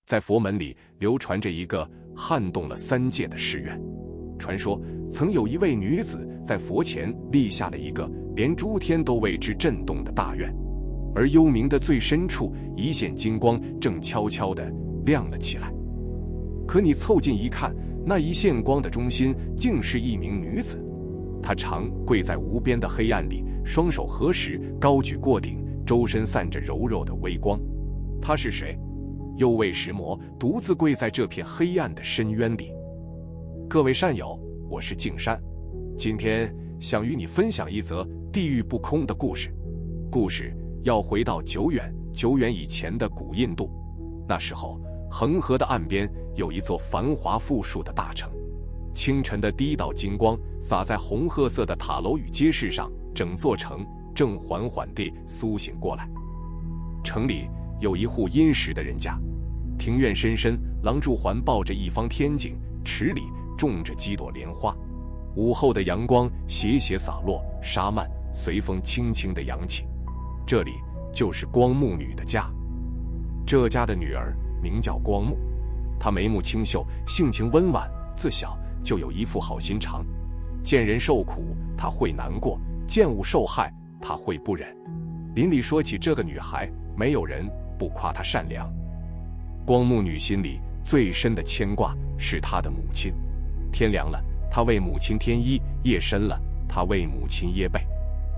在佛門裡流傳着一個撼動了3界的誓願。傳說曾有一位女子在佛前立下了一個連諸天都為之震動的大願，而幽冥的最深處，一線金光正悄悄地亮了起來。可你湊近一看，那一線光的中心竟是一名女子，她常跪在無邊的黑暗裡，雙手合十，高舉過頂，周身散着柔柔的微光。她是誰？幽畏石魔獨自跪在這片黑暗的深淵裡。各位善友，我是靜山，今天想與你分享一則地獄不空的故事。故事要回到久遠以前的古印度。那時候，恆河的岸邊有一座繁華富庶的大城。清晨的第一道金光灑在紅褐色的塔樓與街市上，整座城正緩緩地甦醒過來。城裡有一戶殷實的人家，庭院深深，廊柱環抱着一方天井，池裡種着幾朵蓮花。午後的陽光斜斜灑落，紗幔隨風輕輕地揚起。這裡就是光目女的家。這家的女兒名叫光目，她眉目清秀，性情溫婉，自小就有一副好心腸。見人受苦，她會難過；見物受害，她會不忍。鄰里說起這個女孩，沒有人不誇她善良。光目女心裡最深的牽掛是她的母親。天涼了，她為母親添衣；夜深了，她為母親掖被。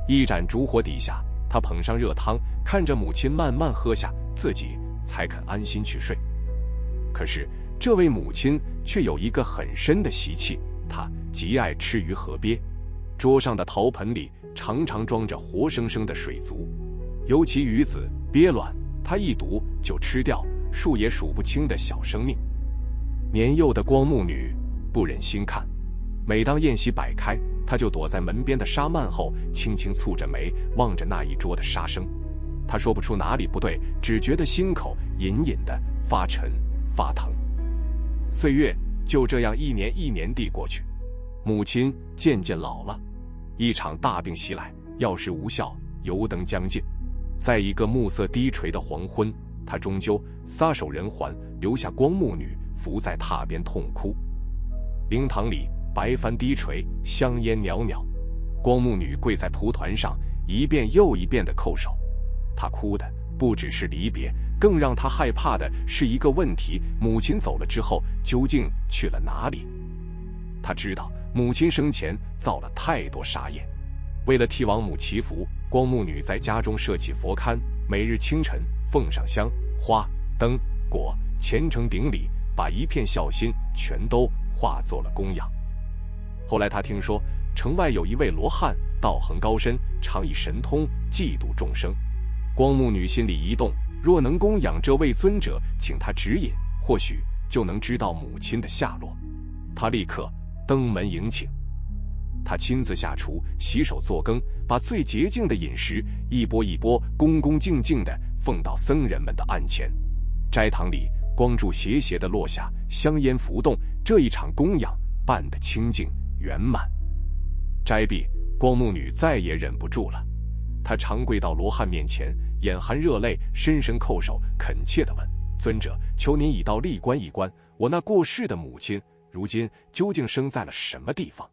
一盞燭火底下，她捧上熱湯，看着母親慢慢喝下，自己才肯安心去睡。可是這位母親卻有一個很深的習氣，她極愛吃魚和鱉。桌上的陶盆裡常常裝着活生生的水族，尤其魚子、鱉卵，她一毒就吃掉數也數不清的小生命。年幼的光目女不忍心看，每當宴席擺開，她就躲在門邊的紗幔後，輕輕蹙着眉，望着那一桌的殺生。她說不出哪裡不对，只覺得心口隱隱的發沉發疼。歲月就這樣一年一年地過去，母親漸漸老了，一場大病襲來，藥石無效，油燈將盡。在一個暮色低垂的黃昏，她終究撒手人寰，留下光目女伏在榻邊痛哭。靈堂裡白幡低垂，香煙裊裊，光目女跪在蒲團上，一遍又一遍地叩首。她哭的不只是離別，更讓她害怕的是一個問題：母親走了之後究竟去了哪裡？她知道母親生前造了太多杀業，為了替亡母祈福，光目女在家中設起佛龕，每日清晨奉上香花燈果，虔誠頂禮，把一片孝心全都化作了供養。後來他聽說城外有一位羅漢，道行高深，常以神通濟度眾生。光目女心裡一動，若能供養這位尊者，請他指引，或許就能知道母親的下落。他立刻登門迎請，他親自下廚，洗手做羹，把最潔淨的飲食一钵一钵恭恭敬敬地奉到僧人們的案前。齋堂裡光柱斜斜地落下，香煙浮動，這一場供養辦得清淨圓滿。齋畢，光目女再也忍不住了，她長跪到羅漢面前，眼含熱淚，深深叩首，懇切地問：尊者，求您一道力觀一觀，我那過世的母親如今究竟生在了什麼地方？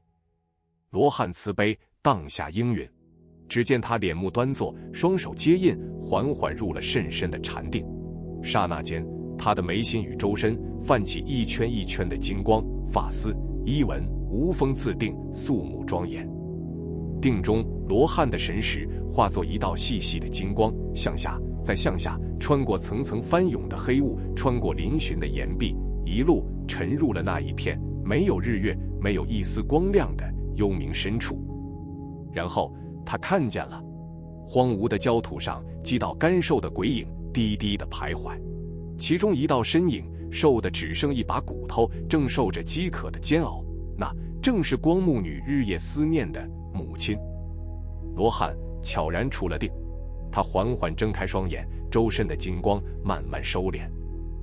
羅漢慈悲，當下應允。只見他臉目端坐，雙手接印，緩緩入了甚深的禪定。剎那間，他的眉心與周身泛起一圈一圈的金光，髮絲衣紋無風自定，肅穆莊嚴。定中，羅漢的神識化作一道細細的金光，向下，再向下，穿過層層翻湧的黑霧，穿過嶙峋的岩壁，一路沉入了那一片沒有日月、沒有一絲光亮的幽冥深處。然後他看見了荒蕪的焦土上几道乾瘦的鬼影低低地徘徊，其中一道身影瘦得只剩一把骨頭，正受着饥渴的煎熬，那正是光目女日夜思念的母親。羅漢悄然出了定，他緩緩睜開雙眼，周身的金光慢慢收斂，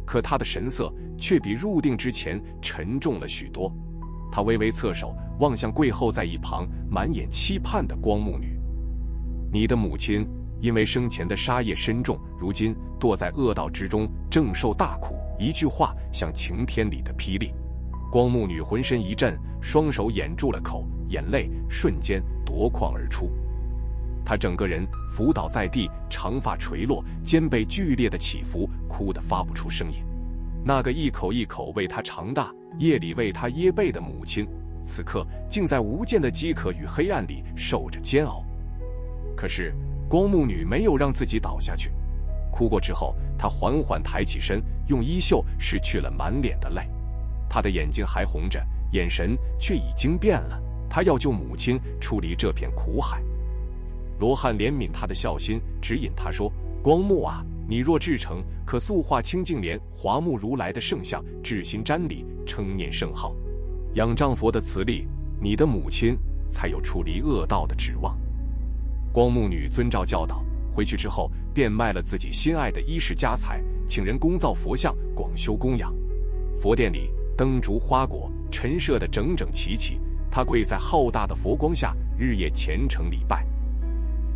可他的神色卻比入定之前沉重了許多。他微微側首，望向跪候在一旁滿眼期盼的光目女：你的母親因為生前的殺業深重，如今墮在惡道之中，正受大苦。一句話像晴天裡的霹靂。光目女渾身一震，雙手掩住了口，眼淚瞬間奪眶而出。她整個人伏倒在地，長髮垂落，肩背劇烈的起伏，哭得發不出聲音。那個一口一口餵她長大，夜裡為她掖被的母親，此刻竟在無盡的飢渴與黑暗裡受着煎熬。可是光目女沒有讓自己倒下去，哭過之後，她緩緩抬起身，用衣袖拭去了滿臉的淚。她的眼睛還紅着，眼神卻已經變了。她要救母親，出離這片苦海。羅漢憐憫她的孝心，指引她說：“光目啊，你若至誠，可速化清淨蓮華目如來的聖像，至心瞻禮，稱念聖號，仰仗佛的慈力，你的母親才有出離惡道的指望。”光目女遵照教導，回去之後便賣了自己心愛的衣飾家財，請人工造佛像，廣修供養。佛殿裡燈燭花果陳設得整整齊齊，她跪在浩大的佛光下，日夜虔誠禮拜。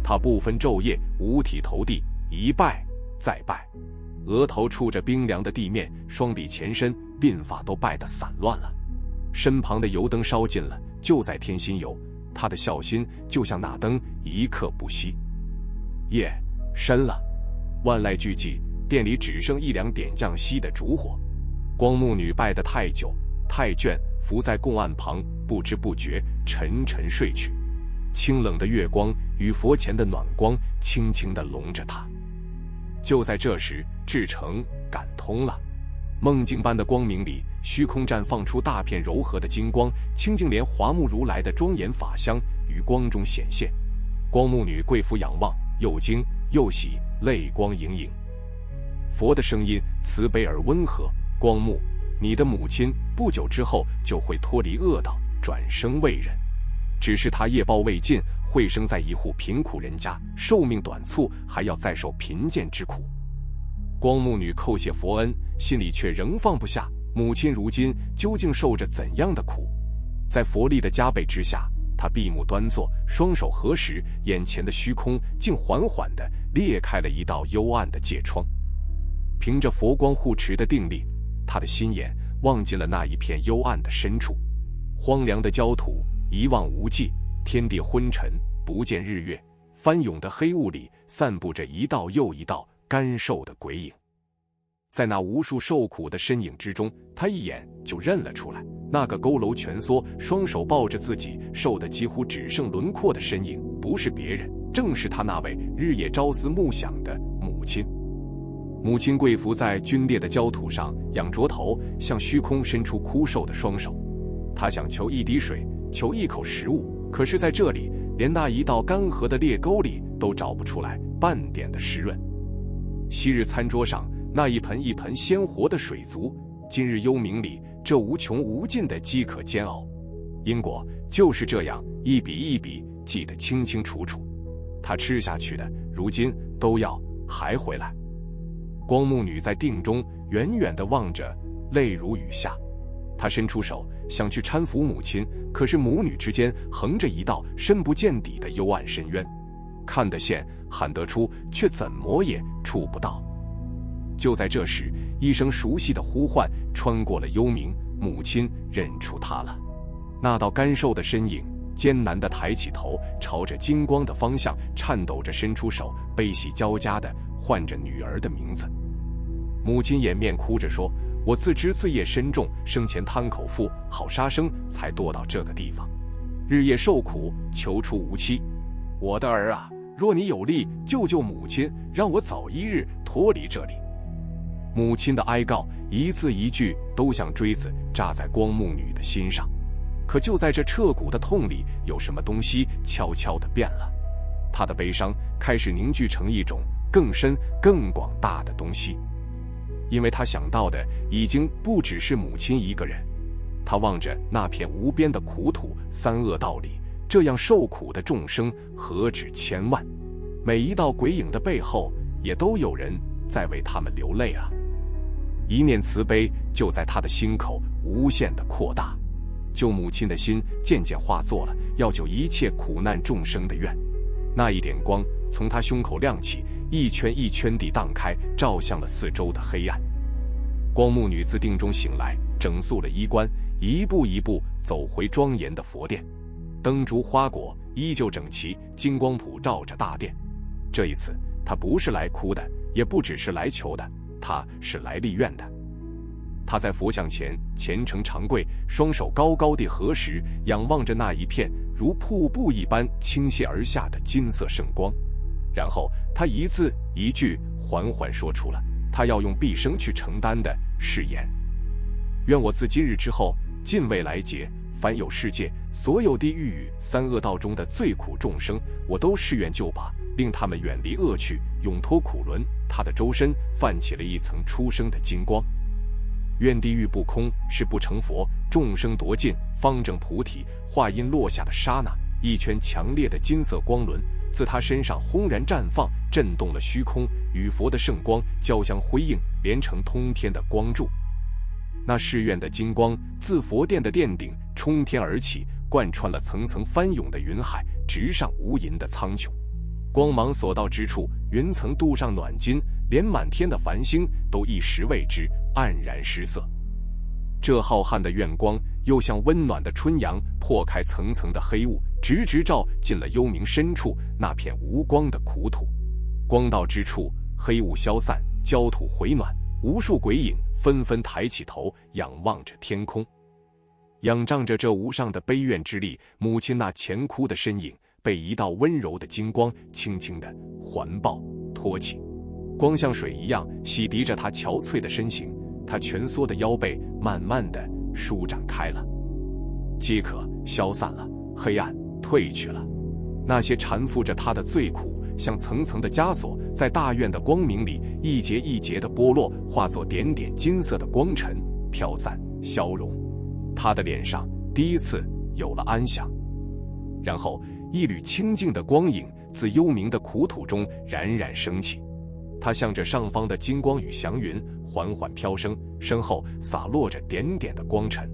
她不分晝夜，五體投地，一拜再拜，額頭觸着冰涼的地面，雙臂前伸，鬢髮都拜得散亂了。身旁的油燈燒盡了，就在添新油。他的孝心就像那燈，一刻不熄。夜深了，萬籟俱寂，店裡只剩一兩點將熄的燭火。光目女拜得太久太倦，伏在供案旁，不知不覺沉沉睡去。清冷的月光與佛前的暖光輕輕地籠着她。就在這時，至誠感通了。夢境般的光明裡，虛空綻放出大片柔和的金光，清淨蓮華目如來的莊嚴法相於光中顯現。光目女跪伏仰望，又驚又喜，淚光盈盈。佛的聲音慈悲而溫和：“光目，你的母親不久之後就會脫離惡道，轉生為人。只是她業報未盡，會生在一戶貧苦人家，壽命短促，還要再受貧賤之苦。”光目女叩謝佛恩，心裡卻仍放不下母親如今究竟受着怎樣的苦。在佛力的加倍之下，她閉目端坐，雙手合十，眼前的虛空竟緩緩地裂開了一道幽暗的界窗。憑着佛光護持的定力，她的心眼望進了那一片幽暗的深處。荒涼的焦土一望無際，天地昏沉，不見日月，翻湧的黑霧裡散布着一道又一道乾瘦的鬼影。在那無數受苦的身影之中，他一眼就認了出來，那個佝僂蜷縮，雙手抱着自己，瘦得幾乎只剩輪廓的身影，不是別人，正是他那位日夜朝思暮想的母親。母親跪伏在皸裂的焦土上，仰着頭，向虛空伸出枯瘦的雙手。她想求一滴水，求一口食物，可是在這裡，連那一道乾涸的裂溝裡都找不出來半點的濕潤。昔日餐桌上那一盆一盆鮮活的水族，今日幽冥裡這無窮無盡的飢渴煎熬，因果就是這樣一筆一筆記得清清楚楚。他吃下去的，如今都要還回來。光目女在定中遠遠地望着，淚如雨下。她伸出手想去搀扶母親，可是母女之間橫着一道深不見底的幽暗深淵，看得見，喊得出，卻怎麼也觸不到。就在這時，一聲熟悉的呼喚穿過了幽冥，母親認出她了。那道乾瘦的身影艱難地抬起頭，朝着金光的方向顫抖着伸出手，悲喜交加地喚着女兒的名字。母親掩面哭着說：“我自知罪業深重，生前貪口腹，好殺生，才墮到這個地方，日夜受苦，求出無期。我的兒啊，若你有力，救救母親，讓我早一日脫離這裡。”母親的哀告一字一句都像錐子扎在光目女的心上，可就在這徹骨的痛裡，有什麼東西悄悄地變了。她的悲傷開始凝聚成一種更深更廣大的東西，因為她想到的已經不只是母親一個人。她望着那片無邊的苦土，三惡道裡這樣受苦的眾生何止千萬，每一道鬼影的背後也都有人在為他們流淚啊。一念慈悲就在他的心口無限地擴大，救母親的心漸漸化作了要救一切苦難众生的願。那一點光從他胸口亮起，一圈一圈地蕩開，照向了四周的黑暗。光目女自定中醒來，整肅了衣冠，一步一步走回莊嚴的佛殿。燈燭花果依舊整齊，金光普照着大殿。這一次，她不是來哭的，也不只是來求的，她是來立願的。她在佛像前虔誠長跪，雙手高高地合十，仰望着那一片如瀑布一般傾瀉而下的金色聖光。然後她一字一句緩緩說出了她要用畢生去承擔的誓言：願我自今日之後，盡未來劫，凡有世界所有地獄與三惡道中的最苦眾生，我都誓願救拔，令他們遠離惡趣，永脫苦輪。他的周身泛起了一層初生的金光。願地獄不空，是不成佛，眾生奪盡，方證菩提。話音落下的剎那，一圈強烈的金色光輪自他身上轟然綻放，震動了虛空，與佛的聖光交相輝映，連成通天的光柱。那誓願的金光自佛殿的殿頂衝天而起，貫穿了層層翻湧的雲海，直上無垠的蒼穹。光芒所到之處，雲層鍍上暖金，連滿天的繁星都一時為之黯然失色。這浩瀚的願光又像溫暖的春陽，破開層層的黑霧，直直照進了幽冥深處那片無光的苦土。光到之處，黑霧消散，焦土回暖，無數鬼影紛紛抬起頭，仰望着天空。仰仗着這無上的悲願之力，母親那前哭的身影被一道溫柔的金光輕輕地環抱托起，光像水一樣洗滌着她憔悴的身形。她蜷縮的腰背慢慢地舒展開了，飢渴消散了，黑暗退去了。那些纏附着她的罪苦，像層層的枷鎖，在大願的光明裡一節一節的剝落，化作點點金色的光塵，飄散消融。她的臉上第一次有了安詳。然後一縷清淨的光影自幽冥的苦土中冉冉升起，它向着上方的金光與祥雲緩緩飄升，身後灑落着點點的光塵，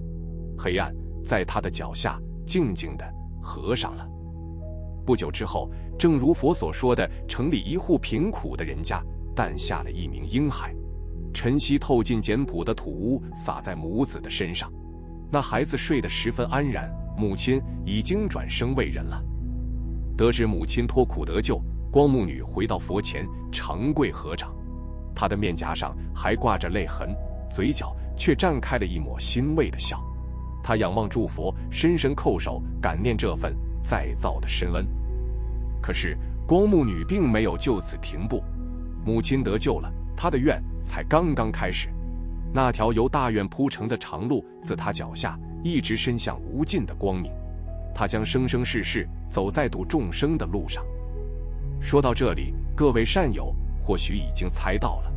黑暗在他的腳下靜靜地合上了。不久之後，正如佛所說的，城裡一戶貧苦的人家誕下了一名嬰孩，晨曦透進簡樸的土屋，灑在母子的身上。那孩子睡得十分安然，母親已經轉生為人了。得知母親脫苦得救，光目女回到佛前，長跪合掌。她的面頰上還掛着淚痕，嘴角卻綻開了一抹欣慰的笑。她仰望諸佛，深深叩首，感念這份再造的深恩。可是光目女並沒有就此停步，母親得救了，她的願才剛剛開始。那條由大願鋪成的長路，自她腳下一直伸向無盡的光明。她將生生世世走在度眾生的路上。說到這裡，各位善友或許已經猜到了，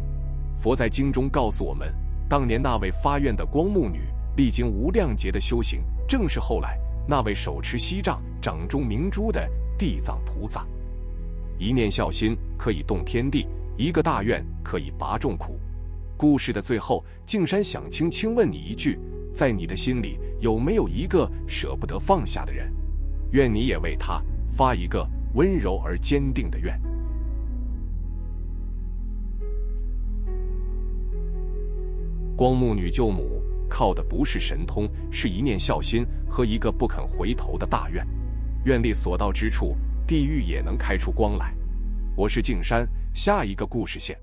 佛在經中告訴我們，當年那位發願的光目女，歷經無量劫的修行，正是後來那位手持锡杖、掌中明珠的地藏菩薩。一念孝心可以動天地，一個大願可以拔眾苦。故事的最後，淨山想輕輕問你一句，在你的心裡有沒有一個捨不得放下的人？願你也為他發一個溫柔而堅定的願。光目女救母靠的不是神通，是一念孝心和一個不肯回頭的大願。願力所到之處，地獄也能開出光來。我是淨山，下一個故事線。